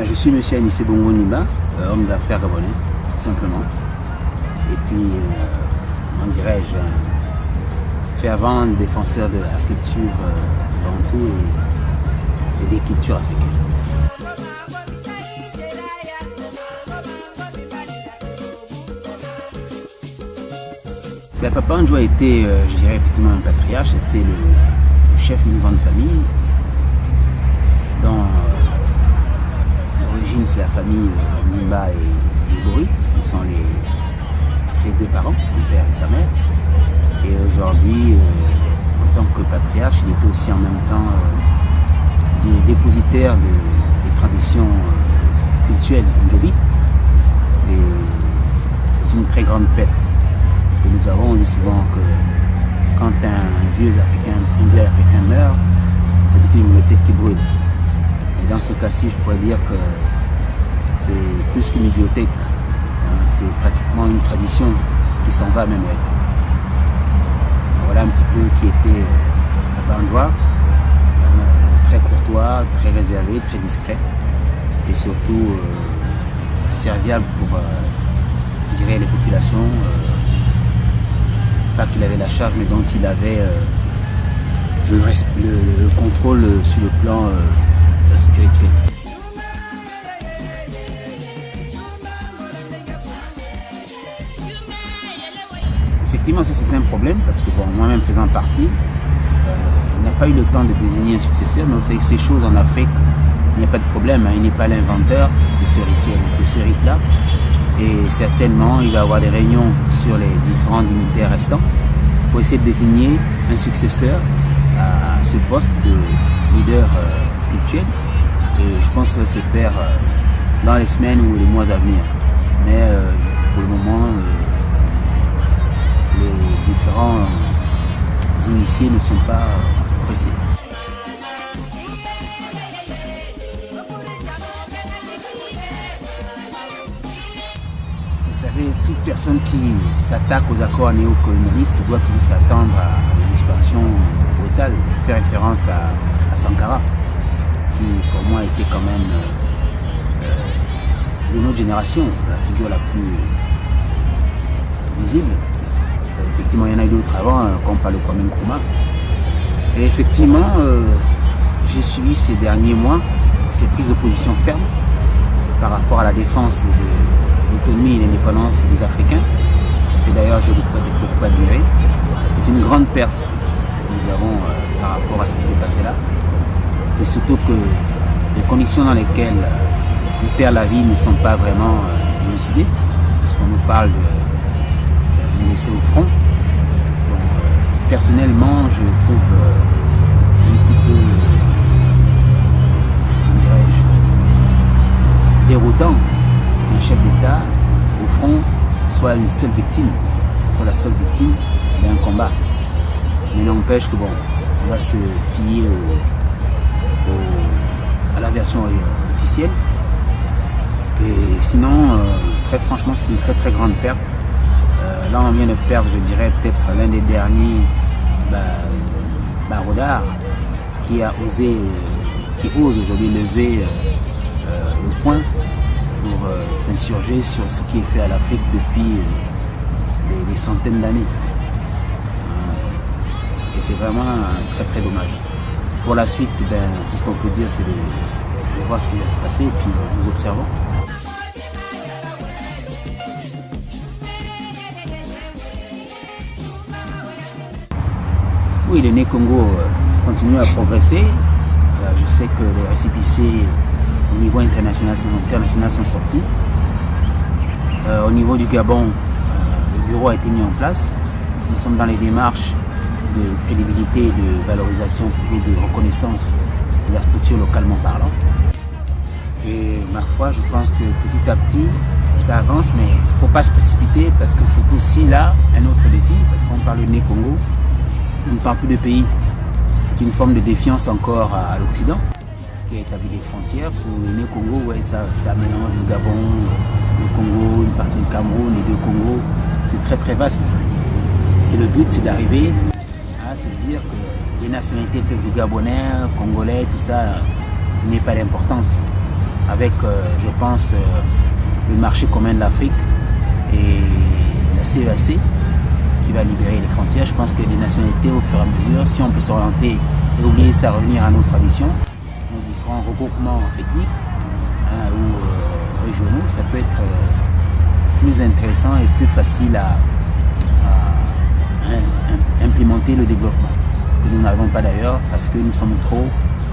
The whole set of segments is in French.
Je suis M. Anissé Bongo Nimba, homme d'affaires gabonais, tout simplement. Et puis, comment dirais-je, fervent défenseur de la culture bantou et des cultures africaines. Papa Anjo a été, je dirais effectivement un patriarche, c'était le chef d'une grande famille dont l'origine c'est la famille Nimba et Ibori, qui sont ses deux parents, son père et sa mère. Et aujourd'hui, en tant que patriarche, il était aussi en même temps dépositaire des traditions culturelles ndjobi. Et c'est une très grande perte que nous avons. On dit souvent que quand un vieux africain meurt, c'est toute une bibliothèque qui brûle. Et dans ce cas-ci, je pourrais dire que c'est plus qu'une bibliothèque, c'est pratiquement une tradition qui s'en va même elle. Voilà un petit peu qui était Papa Anjo, très courtois, très réservé, très discret et surtout serviable pour je dirais, les populations. Pas qu'il avait la charge, mais dont il avait le contrôle sur le plan spirituel. Effectivement, ça c'est un problème parce que bon, moi-même faisant partie, il n'a pas eu le temps de désigner un successeur, mais ces choses en Afrique, il n'y a pas de problème, hein, il n'est pas l'inventeur de ce rituel, de ce rite-là. Et certainement, il va y avoir des réunions sur les différents dignitaires restants pour essayer de désigner un successeur à ce poste de leader culturel. Et je pense que ça va se faire dans les semaines ou les mois à venir. Mais pour le moment, les différents initiés ne sont pas pressés. Vous savez, toute personne qui s'attaque aux accords néocolonialistes doit toujours s'attendre à des disparitions brutales. Je fais référence à Sankara, qui pour moi était quand même de notre génération la figure la plus visible. Effectivement, il y en a eu d'autres avant, comme par le Kwame Nkrumah. Et effectivement, j'ai suivi ces derniers mois ces prises de position fermes par rapport à la défense de l'autonomie et l'indépendance des Africains. Et d'ailleurs, je beaucoup admiré. C'est une grande perte que nous avons par rapport à ce qui s'est passé là. Et surtout que les conditions dans lesquelles on perd la vie ne sont pas vraiment élucidées, parce qu'on nous parle de laisser au front. Donc, personnellement, je trouve un petit peu, comment dirais-je, déroutant qu'un chef d'État, au front, soit une seule victime, soit la seule victime d'un combat. Mais n'empêche que bon, on va se fier à la version officielle. Et sinon, très franchement, c'est une très très grande perte. Là, on vient de perdre, je dirais, peut-être l'un des derniers barodards qui ose aujourd'hui lever le poing pour s'insurger sur ce qui est fait à l'Afrique depuis des centaines d'années. Et c'est vraiment très très dommage. Pour la suite, tout ce qu'on peut dire, c'est de voir ce qui va se passer et puis nous observons. Oui, le Né Congo continue à progresser. Je sais que les récépissés au niveau international sont sortis. Au niveau du Gabon, le bureau a été mis en place. Nous sommes dans les démarches de crédibilité, de valorisation et de reconnaissance de la structure localement parlant. Et ma foi, je pense que petit à petit, ça avance, mais il ne faut pas se précipiter parce que c'est aussi là un autre défi, parce qu'on parle de Né Congo, on ne parle plus de pays. C'est une forme de défiance encore à l'Occident qui a établi des frontières. Parce que le Né Congo, ouais, ça mélange le Gabon, le Congo, une partie du Cameroun, les deux Congos. C'est très très vaste. Et le but, c'est d'arriver à se dire que les nationalités telles que Gabonais, Congolais, tout ça, n'est pas d'importance. avec, je pense, le marché commun de l'Afrique et la CEAC qui va libérer les frontières. Je pense que les nationalités, au fur et à mesure, si on peut s'orienter et oublier ça, revenir à nos traditions, nos différents regroupements ethniques ou régionaux, ça peut être plus intéressant et plus facile à implémenter le développement, que nous n'avons pas d'ailleurs, parce que nous sommes trop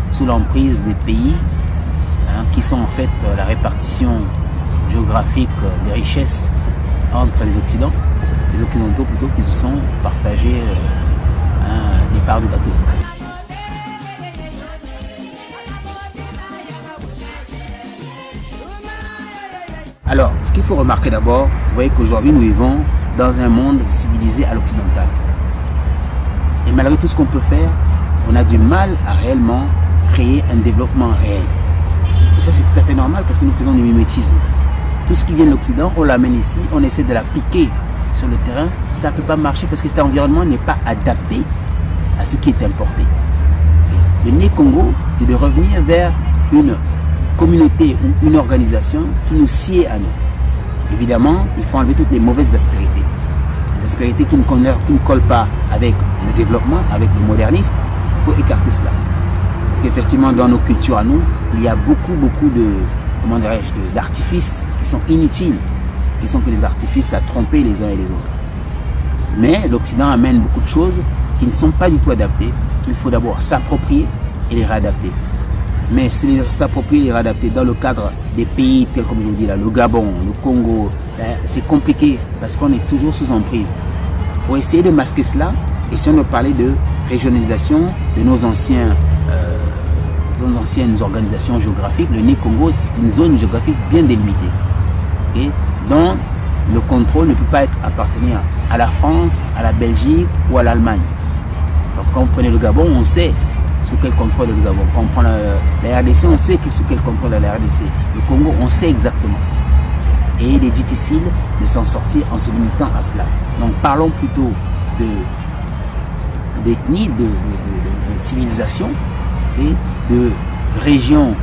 sous l'emprise des pays qui sont en fait la répartition géographique des richesses entre les Occidentaux plutôt, qui se sont partagés des parts du gâteau. Alors, ce qu'il faut remarquer d'abord, vous voyez qu'aujourd'hui nous vivons dans un monde civilisé à l'occidental. Et malgré tout ce qu'on peut faire, on a du mal à réellement créer un développement réel. Et ça, c'est tout à fait normal parce que nous faisons du mimétisme. Tout ce qui vient de l'Occident, on l'amène ici, on essaie de l'appliquer sur le terrain. Ça ne peut pas marcher parce que cet environnement n'est pas adapté à ce qui est importé. Le Né Congo, c'est de revenir vers une communauté ou une organisation qui nous sied à nous. Évidemment, il faut enlever toutes les mauvaises aspérités. Les aspérités qui ne collent pas avec le développement, avec le modernisme, il faut écarter cela. Parce qu'effectivement, dans nos cultures à nous, il y a beaucoup d'artifices qui sont inutiles, qui sont que des artifices à tromper les uns et les autres. Mais l'Occident amène beaucoup de choses qui ne sont pas du tout adaptées, qu'il faut d'abord s'approprier et les réadapter. Mais s'approprier et les réadapter dans le cadre des pays tels comme je vous dis là, le Gabon, le Congo, c'est compliqué parce qu'on est toujours sous emprise. Pour essayer de masquer cela, essayons de parler de régionalisation de nos anciennes organisations géographiques. Le Né Congo, c'est une zone géographique bien délimitée, dont le contrôle ne peut pas appartenir à la France, à la Belgique ou à l'Allemagne. Quand vous prenez le Gabon, on sait sous quel contrôle est le Gabon. Quand on prend la RDC, on sait sous quel contrôle est la RDC. Le Congo, on sait exactement. Et il est difficile de s'en sortir en se limitant à cela. Donc parlons plutôt d'ethnie, de civilisation et de régions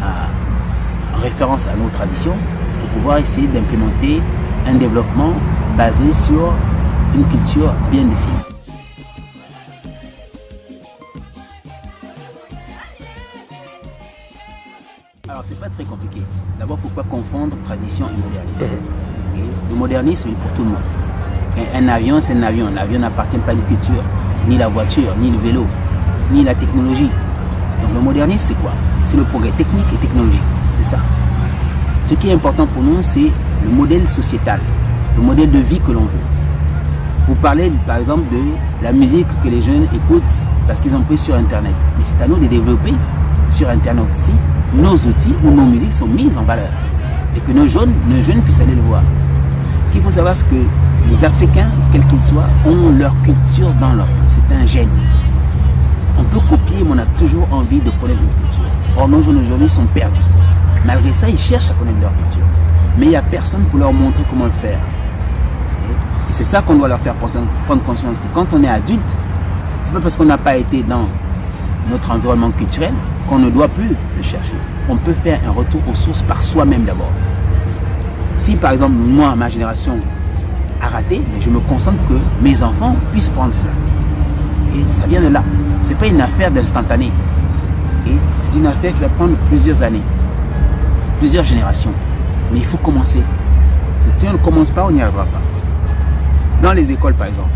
en référence à nos traditions pour pouvoir essayer d'implémenter un développement basé sur une culture bien définie. Alors c'est pas très compliqué. D'abord, il ne faut pas confondre tradition et modernisme. Le modernisme est pour tout le monde. Un avion, c'est un avion. L'avion n'appartient pas à une culture, ni la voiture, ni le vélo, ni la technologie. Donc le modernisme, c'est quoi? C'est le progrès technique et technologique. C'est ça. Ce qui est important pour nous, c'est le modèle sociétal, le modèle de vie que l'on veut. Vous parlez par exemple de la musique que les jeunes écoutent parce qu'ils ont pris sur Internet. Mais c'est à nous de développer sur Internet aussi nos outils où nos musiques sont mises en valeur et que nos jeunes puissent aller le voir. Ce qu'il faut savoir, c'est que les Africains, quels qu'ils soient, ont leur culture dans leur peau. C'est un gène. On peut copier, mais on a toujours envie de connaître notre culture. Or, nos jeunes aujourd'hui sont perdus. Malgré ça, ils cherchent à connaître leur culture. Mais il n'y a personne pour leur montrer comment le faire. Et c'est ça qu'on doit leur faire prendre conscience que quand on est adulte, c'est pas parce qu'on n'a pas été dans notre environnement culturel qu'on ne doit plus le chercher. On peut faire un retour aux sources par soi-même d'abord. Si par exemple, moi, ma génération a raté, mais je me concentre que mes enfants puissent prendre cela. Et ça vient de là. Ce n'est pas une affaire d'instantané. C'est une affaire qui va prendre plusieurs années, plusieurs générations. Mais il faut commencer. Si on ne commence pas, on n'y arrivera pas. Dans les écoles, par exemple,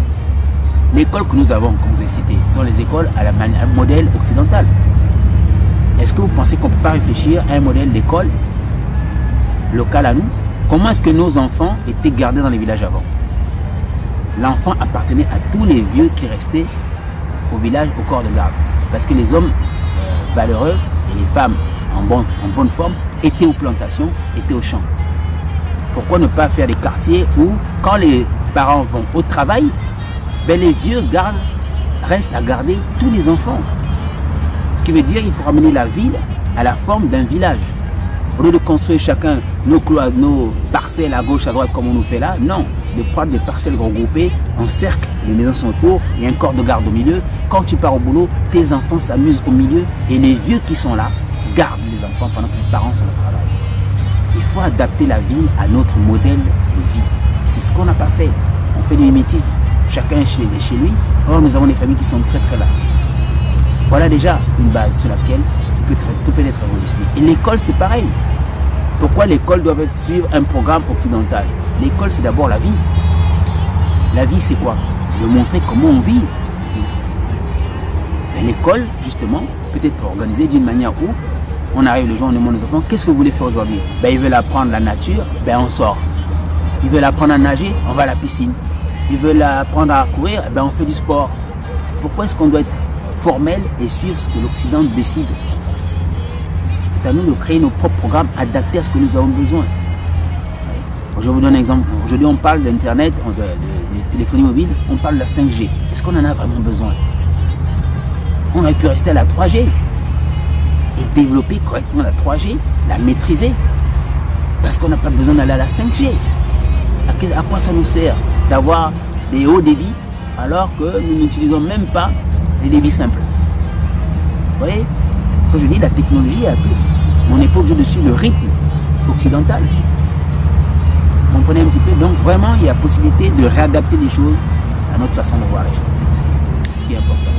l'école que nous avons, comme vous avez cité, sont les écoles à la modèle occidental. Est-ce que vous pensez qu'on ne peut pas réfléchir à un modèle d'école local à nous? Comment est-ce que nos enfants étaient gardés dans les villages avant? L'enfant appartenait à tous les vieux qui restaient au village, au corps de garde. Parce que les hommes valeureux et les femmes en bonne forme étaient aux plantations, étaient aux champs. Pourquoi ne pas faire des quartiers où, quand les parents vont au travail, les vieux restent à garder tous les enfants? Ce qui veut dire qu'il faut ramener la ville à la forme d'un village. Au lieu de construire chacun nos parcelles à gauche, à droite comme on nous fait là, non. C'est de prendre des parcelles regroupées en cercle, les maisons sont autour, il y a un corps de garde au milieu. Quand tu pars au boulot, tes enfants s'amusent au milieu et les vieux qui sont là gardent les enfants pendant que les parents sont au travail. faut adapter la ville à notre modèle de vie. C'est ce qu'on n'a pas fait. On fait du mimétisme. Chacun est chez lui. Or, nous avons des familles qui sont très très là. Voilà déjà une base sur laquelle tout peut être révolutionné. Et l'école, c'est pareil. Pourquoi l'école doit suivre un programme occidental? L'école, c'est d'abord la vie. La vie, c'est quoi? C'est de montrer comment on vit. L'école, justement, peut être organisée d'une manière où on arrive le jour, on demande aux enfants, qu'est-ce que vous voulez faire aujourd'hui? Ils veulent apprendre la nature, on sort. Ils veulent apprendre à nager, on va à la piscine. Ils veulent apprendre à courir, on fait du sport. Pourquoi est-ce qu'on doit être formel et suivre ce que l'Occident décide en face? C'est à nous de créer nos propres programmes adaptés à ce que nous avons besoin. Je vous donne un exemple. Aujourd'hui, on parle d'Internet, de téléphonie mobile, on parle de la 5G. Est-ce qu'on en a vraiment besoin? On aurait pu rester à la 3G et développer correctement la 3G, la maîtriser. Parce qu'on n'a pas besoin d'aller à la 5G. À quoi ça nous sert d'avoir des hauts débits alors que nous n'utilisons même pas les débits simples? Vous voyez? Quand je dis la technologie est à tous, on n'est pas obligé de suivre le rythme occidental. Vous comprenez un petit peu? Donc vraiment, il y a possibilité de réadapter les choses à notre façon de voir les choses. C'est ce qui est important.